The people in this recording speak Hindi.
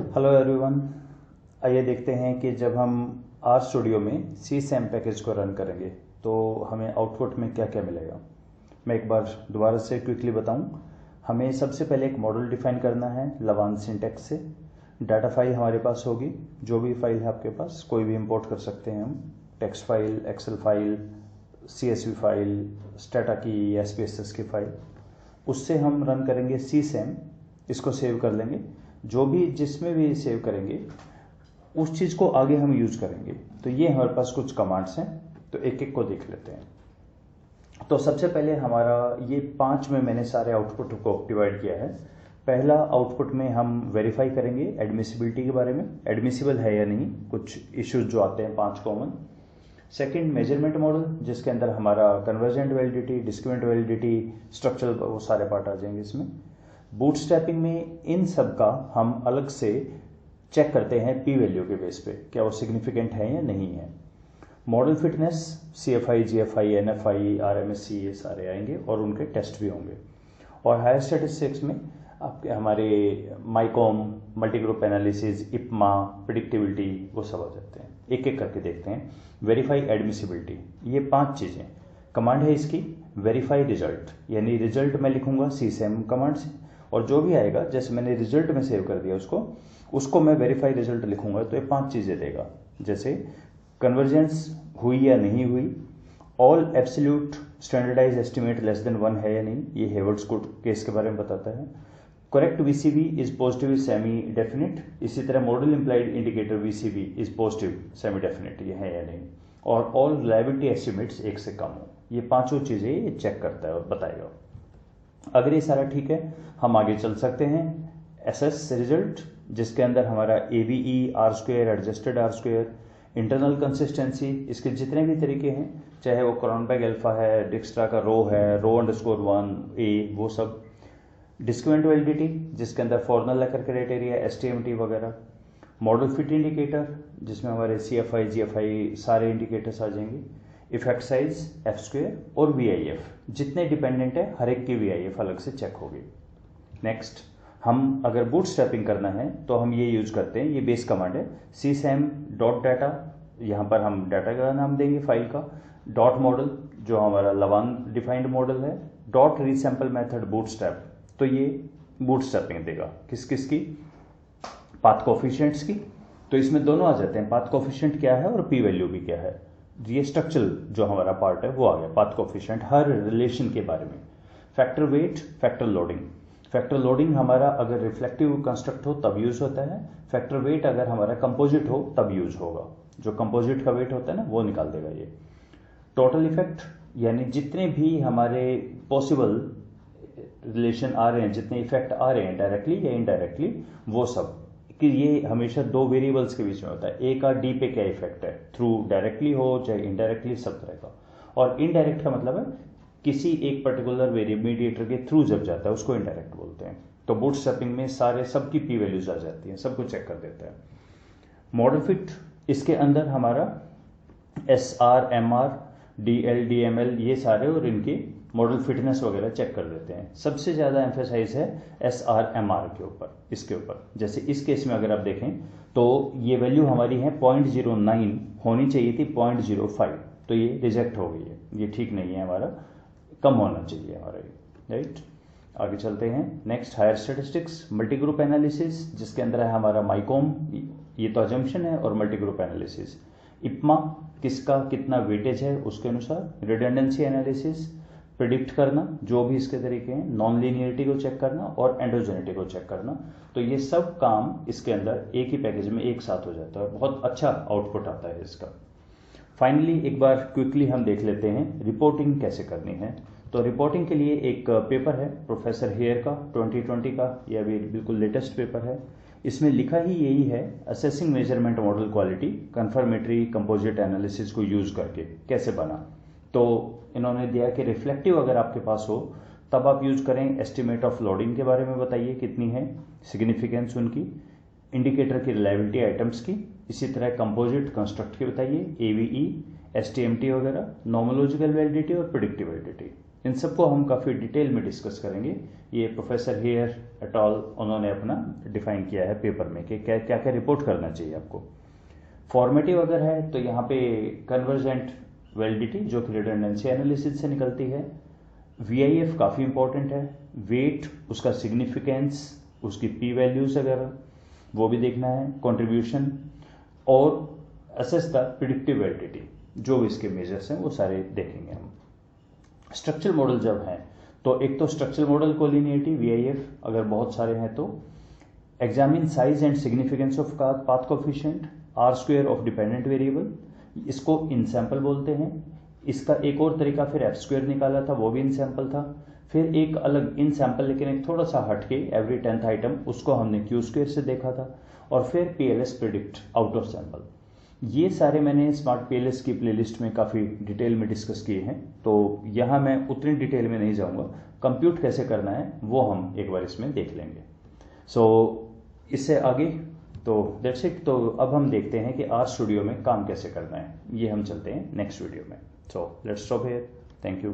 Hello everyone. आइए देखते हैं कि जब हम आर स्टूडियो में सी सैम पैकेज को रन करेंगे तो हमें आउटपुट में क्या क्या मिलेगा। मैं एक बार दोबारा से क्विकली बताऊं। हमें सबसे पहले एक मॉडल डिफाइन करना है लवान सिंटैक्स से। डाटा फाइल हमारे पास होगी, जो भी फाइल है आपके पास कोई भी इंपोर्ट कर सकते हैं हम। Text file, Excel file, CSV file, Stata की या SPSS की फाइल। उससे हम रन करेंगे सी सैम। इसको सेव कर लेंगे। जो भी जिसमें भी सेव करेंगे उस चीज़ को आगे हम यूज़ करेंगे। तो ये हमारे पास कुछ कमांड्स हैं, तो एक एक को देख लेते हैं। तो सबसे पहले हमारा ये 5 में मैंने सारे आउटपुट को डिवाइड किया है। पहला आउटपुट में हम वेरीफाई करेंगे एडमिसिबिलिटी के बारे में, एडमिसिबल है या नहीं, कुछ इश्यूज जो आते हैं 5 कॉमन। सेकंड मेजरमेंट मॉडल, जिसके अंदर हमारा convergent validity, discriminant validity, structural, वो सारे पार्ट आ जाएंगे इसमें। बूटस्ट्रैपिंग में इन सब का हम अलग से चेक करते हैं पी वैल्यू के बेस पे, क्या वो सिग्निफिकेंट है या नहीं है। Model fitness, CFI, GFI, NFI, RMSE, ये सारे आएंगे और उनके टेस्ट भी होंगे। और हायर स्टैटिस्टिक्स में आपके हमारे माइकॉम, multi group analysis, IPMA, predictivity, वो सब आ जाते हैं। एक एक करके देखते हैं। वेरीफाई एडमिसिबिलिटी, ये 5 चीज़ें कमांड है इसकी। वेरीफाई रिजल्ट, यानी रिजल्ट मैं लिखूंगा CSAM कमांड से, और जो भी आएगा, जैसे मैंने रिजल्ट में सेव कर दिया उसको मैं वेरीफाई रिजल्ट लिखूंगा तो ये 5 चीज़ें देगा। जैसे कन्वर्जेंस हुई या नहीं हुई, all absolute standardise estimate less than 1 है या नहीं, ये हेवर्ड्स कोड केस के बारे में बताता है। Correct VCB is positive semi definite, इसी तरह model implied indicator VCB is positive semi definite, ये है या नहीं। और ऑल रिलायबिलिटी एस्टिमेट्स 1 से कम हो, ये 5 चीज़ें ये चेक करता है और बताएगा। अगर ये सारा ठीक है हम आगे चल सकते हैं। SS रिजल्ट, जिसके अंदर हमारा AVE, R², adjusted R², internal consistency, इसके जितने भी तरीके हैं, चाहे वो क्रॉनबैक अल्फा है, डिक्स्ट्रा का रो है, रो_1A, वो सब। डिस्क्रिमिनेंट वैलिडिटी, जिसके अंदर फॉर्मल लेकर क्राइटेरिया, STMT वगैरह। मॉडल फिट इंडिकेटर, जिसमें हमारे CFI, GFI सारे इंडिकेटर्स आ जाएंगे। इफेक्ट साइज, F² और VIF, जितने डिपेंडेंट है हर एक की VIF अलग से चेक होगी। नेक्स्ट, हम अगर बूटस्ट्रैपिंग करना है तो हम ये यूज करते हैं, ये बेस कमांड है csam.data, यहाँ पर हम डाटा का नाम देंगे फाइल का। डॉट मॉडल, जो हमारा लवान डिफाइंड मॉडल है। डॉट रीसैम्पल मेथड बूटस्ट्रैप, तो ये बूटस्ट्रैपिंग देगा किस किस की, पाथ कोफिशिएंट्स की। तो इसमें दोनों आ जाते हैं, पाथ कोफिशिएंट क्या है और पी वैल्यू भी क्या है। ये स्ट्रक्चरल जो हमारा पार्ट है वो आ गया, पाथ कोफिशिएंट हर रिलेशन के बारे में। Factor weight, factor loading. Factor loading हमारा अगर रिफ्लेक्टिव कंस्ट्रक्ट हो तब यूज होता है। फैक्टर वेट अगर हमारा कंपोजिट हो तब यूज होगा, जो कंपोजिट का वेट होता है ना वो निकाल देगा ये। टोटल इफेक्ट, यानी जितने भी हमारे पॉसिबल रिलेशन आ रहे हैं, जितने इफेक्ट आ रहे हैं डायरेक्टली या इनडायरेक्टली, वो सब कि ये हमेशा 2 वेरिएबल्स के बीच में होता है। ए का डी पे क्या इफेक्ट है, थ्रू डायरेक्टली हो चाहे इनडायरेक्टली, सब तरह का। और इनडायरेक्ट का मतलब है किसी एक पर्टिकुलर मीडिएटर के थ्रू जब जाता है उसको इनडायरेक्ट बोलते हैं। तो बूटस्ट्रैपिंग में सारे सबकी पी वैल्यूज आ जाती हैं, सबको चेक कर देता है। मॉडल फिट, इसके अंदर हमारा SR, MR, DL, DML ये सारे और इनके मॉडल फिटनेस वगैरह चेक कर देते हैं। सबसे ज़्यादा एम्फेसाइज है SR, MR के ऊपर, इसके ऊपर। जैसे इस केस में अगर आप देखें तो ये वैल्यू हमारी है 0.09, होनी चाहिए थी 0.05, तो ये रिजेक्ट हो गई है, ये ठीक नहीं है, हमारा कम होना चाहिए हमारा ये, राइट। आगे चलते हैं। Next, higher statistics, multi group analysis, जिसके अंदर है हमारा माइकॉम, ये तो अजम्पशन है, और मल्टी ग्रुप एनालिसिस। IPMA, किसका कितना वेटेज है उसके अनुसार। रिडंडेंसी एनालिसिस, प्रिडिक्ट करना, जो भी इसके तरीके हैं। नॉन लीनियरिटी को चेक करना और एंडोजेनिटी को चेक करना। तो ये सब काम इसके अंदर एक ही पैकेज में एक साथ हो जाता है, बहुत अच्छा आउटपुट आता है इसका। फाइनली एक बार क्विकली हम देख लेते हैं रिपोर्टिंग कैसे करनी है। तो रिपोर्टिंग के लिए एक पेपर है प्रोफेसर हेयर का 2020 का, यह भी बिल्कुल लेटेस्ट पेपर है। इसमें लिखा ही यही है, assessing measurement model quality confirmatory composite analysis को यूज करके कैसे बना। तो इन्होंने दिया कि रिफ्लेक्टिव अगर आपके पास हो तब आप यूज करें एस्टिमेट ऑफ लोडिंग के बारे में बताइए कितनी है, सिग्निफिकेंस उनकी, इंडिकेटर की रिलायबिलिटी आइटम्स की, इसी तरह कंपोजिट कंस्ट्रक्ट की बताइए, AVE, STMT वगैरह, नॉमोलॉजिकल वैलिडिटी और प्रिडिक्टिव वैलिडिटी। इन सबको हम काफ़ी डिटेल में डिस्कस करेंगे। ये प्रोफेसर हेयर एट ऑल उन्होंने अपना डिफाइन किया है पेपर में कि क्या क्या क्या रिपोर्ट करना चाहिए आपको। फॉर्मेटिव अगर है तो यहाँ पे कन्वर्जेंट वैलिडिटी जो कि रिडंडेंसी एनालिसिस से निकलती है। VIF काफ़ी इंपॉर्टेंट है, वेट, उसका सिग्निफिकेंस, उसकी पी वैल्यूज वगैरह वो भी देखना है, कंट्रीब्यूशन और असेस द प्रिडिक्टिव वैलिडिटी, जो इसके मेजर्स हैं वो सारे देखेंगे हम। स्ट्रक्चरल मॉडल जब हैं तो एक तो स्ट्रक्चरल मॉडल कोलिनियरिटी VIF अगर बहुत सारे हैं तो examine size and significance of path coefficient, R² of dependent variable, इसको इन सैंपल बोलते हैं। इसका एक और तरीका फिर F² निकाला था, वो भी इन सैंपल था। फिर एक अलग इन सैंपल लेकिन एक थोड़ा सा हटके एवरी 10th आइटम, उसको हमने Q² से देखा था। और फिर PLS predict out of sample. ये सारे मैंने स्मार्ट PLS की प्लेलिस्ट में काफ़ी डिटेल में डिस्कस किए हैं, तो यहाँ मैं उतनी डिटेल में नहीं जाऊँगा। कंप्यूट कैसे करना है वो हम एक बार इसमें देख लेंगे। इससे आगे तो दैट्स इट। तो अब हम देखते हैं कि RStudio में काम कैसे करना है, ये हम चलते हैं नेक्स्ट वीडियो में। Let's stop here. Thank you.